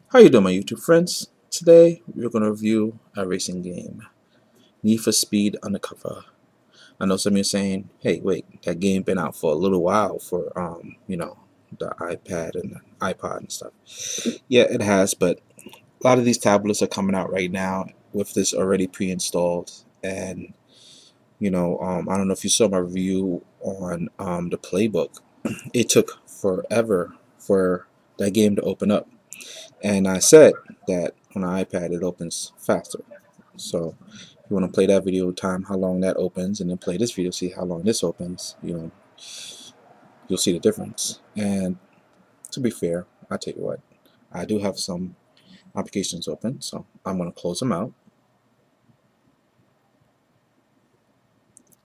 How you doing, my YouTube friends? Today we're going to review a racing game, Need for Speed Undercover. I know some of you are saying, "Hey, wait, that game been out for a little while for the iPad and the iPod and stuff." Yeah, it has, but a lot of these tablets are coming out right now with this already pre-installed. And I don't know if you saw my review on the playbook. It took forever for that game to open up. And I said that on an iPad it opens faster. So you want to play that video, time how long that opens, and then play this video, see how long this opens. You'll see the difference. And to be fair, I tell you what, I do have some applications open, so I'm going to close them out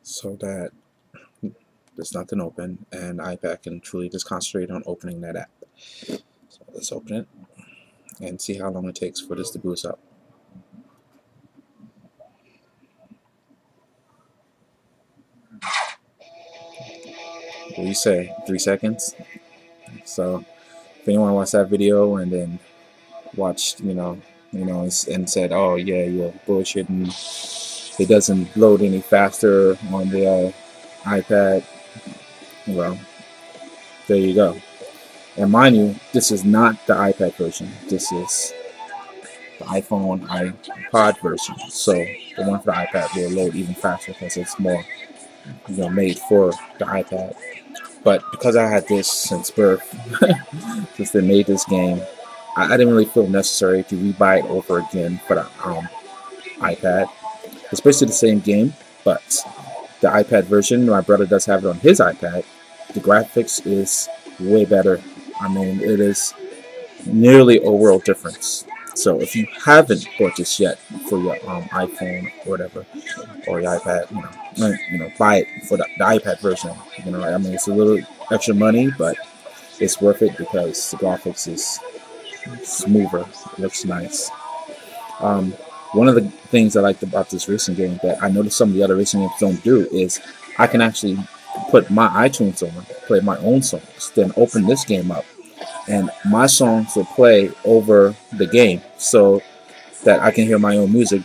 so that there's nothing open and iPad can truly just concentrate on opening that app. So let's open it and see how long it takes for this to boost up. What do you say? 3 seconds? So if anyone watched that video and then watched, and said, "Oh yeah, you're bullshitting. It doesn't load any faster on the iPad," well, there you go. And mind you, this is not the iPad version. This is the iPhone, iPod version. So the one for the iPad will load even faster because it's more, made for the iPad. But because I had this since birth, since they made this game, I didn't really feel necessary to rebuy it over again for the iPad. It's basically the same game, but the iPad version, my brother does have it on his iPad. The graphics is way better. I mean, it is nearly a world difference. So if you haven't bought this yet for your iPhone or whatever, or your iPad, buy it for the iPad version. I mean, it's a little extra money, but it's worth it because the graphics is smoother. It looks nice. One of the things I liked about this racing game that I noticed some of the other racing games don't do is I can actually put my iTunes on, play my own songs, then open this game up, and my songs will play over the game so that I can hear my own music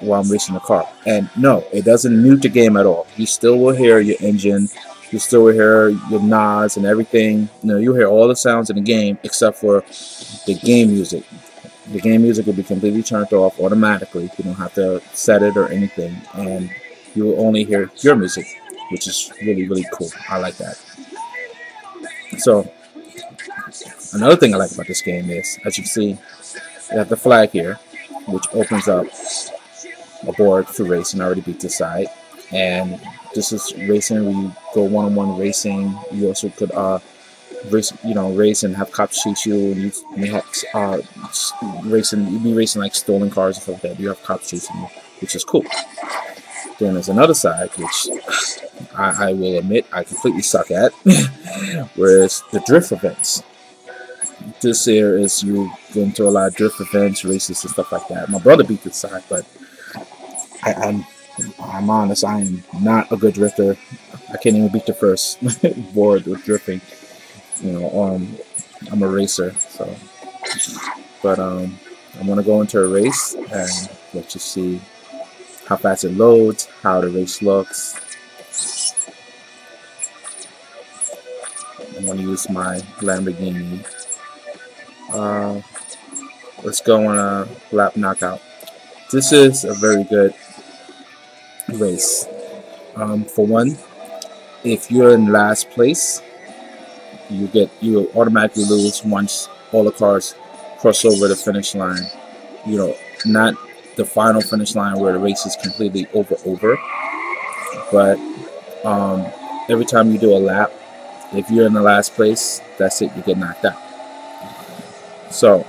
while I'm racing the car. And no, it doesn't mute the game at all. You still will hear your engine, you still will hear your nods and everything. You'll hear all the sounds in the game except for the game music. The game music will be completely turned off automatically. You don't have to set it or anything, and you will only hear your music, which is really, really cool. I like that. So another thing I like about this game is, as you see, you have the flag here, which opens up a board for racing. I already beat this side, and this is racing where you go one-on-one racing. You also could race and have cops chase you, and you have you be racing like stolen cars and stuff like that. You have cops chasing you, which is cool. Then there's another side, which I will admit I completely suck at, whereas the drift events. This here is you go into a lot of drift events, races, and stuff like that. My brother beat this side, but I'm honest, I am not a good drifter. I can't even beat the first board with drifting. I'm a racer, so. But I'm gonna go into a race and let you see how fast it loads, how the race looks. I'm gonna use my Lamborghini. Let's go on a lap knockout. This is a very good race. For one, if you're in last place, you automatically lose once all the cars cross over the finish line. Not the final finish line where the race is completely over, but every time you do a lap, if you're in the last place, that's it, you get knocked out. So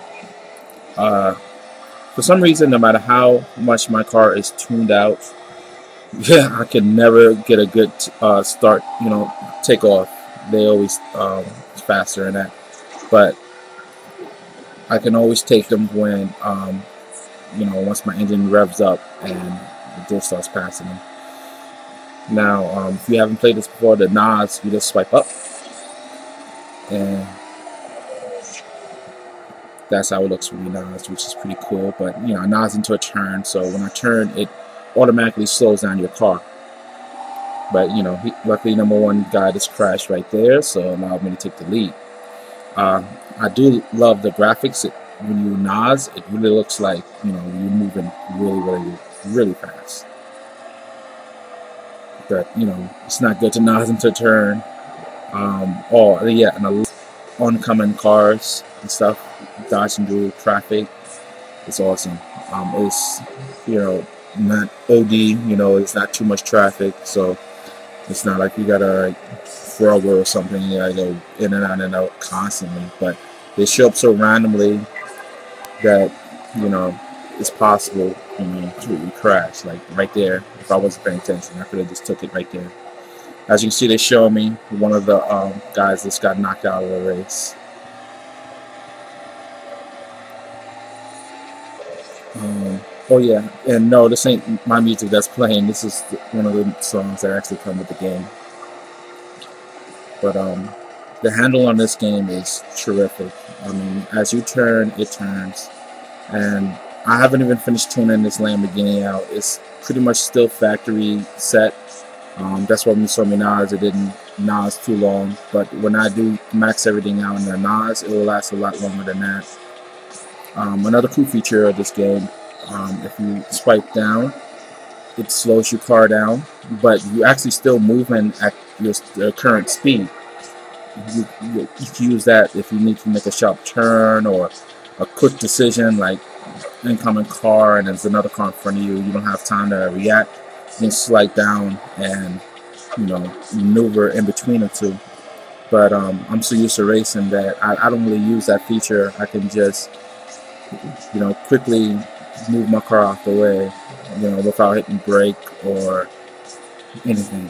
for some reason, no matter how much my car is tuned out, I can never get a good start, take off. They always faster than that, but I can always take them when once my engine revs up and the diff starts passing them. Now, if you haven't played this before, the nods, you just swipe up, and that's how it looks when you NOS, which is pretty cool. But you know, I NOS into a turn, so when I turn, it automatically slows down your car. But you know, luckily number one guy just crashed right there, so it allowed me to take the lead. I do love the graphics. When you NOS, it really looks like, you know, you're moving really fast. But you know, it's not good to NOS into a turn. Oh yeah, and oncoming cars and stuff, dodging through traffic. It's awesome. It's, you know, not OD. You know, it's not too much traffic, so it's not like you gotta like Kroger or something. You gotta go in and out constantly. But they show up so randomly that, you know, it's possible, you know, to crash. Like right there, if I wasn't paying attention, I could have just took it right there. As you can see, they show me one of the guys that's got knocked out of the race. Oh yeah, and no, this ain't my music that's playing. This is one of the songs that actually come with the game. But the handle on this game is terrific. I mean, as you turn, it turns. And I haven't even finished tuning this Lamborghini out. It's pretty much still factory set. That's why when you saw me NOS, it didn't NOS too long. But when I do max everything out in the NOS, it will last a lot longer than that. Another cool feature of this game, if you swipe down, it slows your car down, but you actually still moving at your current speed. You can use that if you need to make a sharp turn or a quick decision, like incoming car and there's another car in front of you. You don't have time to react. You can slide down and, you know, maneuver in between the two. But I'm so used to racing that I don't really use that feature. I can just, you know, quickly move my car off the way, you know, without hitting brake or anything.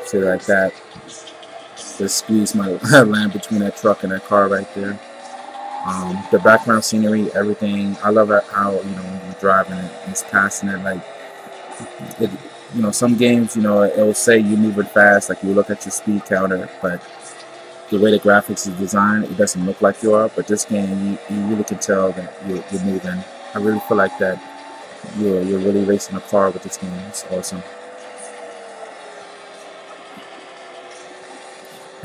So like that. Just squeeze my land between that truck and that car right there. The background scenery, everything. I love how, you know, when you're driving it, it's passing it like, you know, some games, you know, it will say you're moving fast, like you look at your speed counter, but the way the graphics is designed, it doesn't look like you are. But this game, you really can tell that you're moving. I really feel like that you're really racing a car with this game. It's awesome.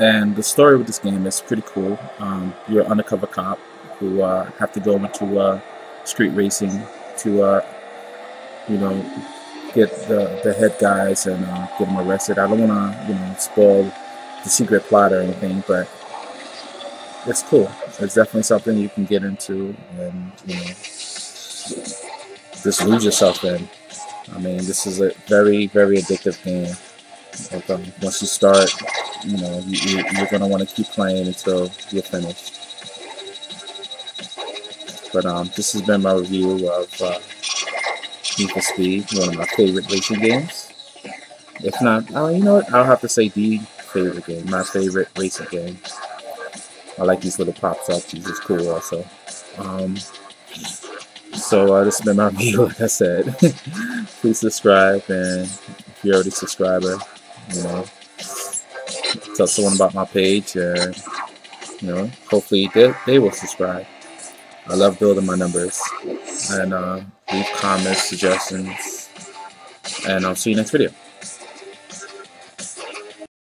And the story with this game is pretty cool. You're an undercover cop who have to go into street racing to, you know, get the head guys and get them arrested. I don't want to, you know, spoil the secret plot or anything, but it's cool. It's definitely something you can get into and, you know, just lose yourself in. I mean, this is a very addictive game. Once you start, you know, you're going to want to keep playing until you're finished. But this has been my review of Need for Speed, one of my favorite racing games. If not, you know what, I'll have to say the favorite game, my favorite racing game. I like these little pops-ups, these is cool also. So this has been my review, like I said. Please subscribe, and if you're already a subscriber, you know, tell someone about my page, and, you know, hopefully they will subscribe. I love building my numbers, and leave comments, suggestions, and I'll see you next video.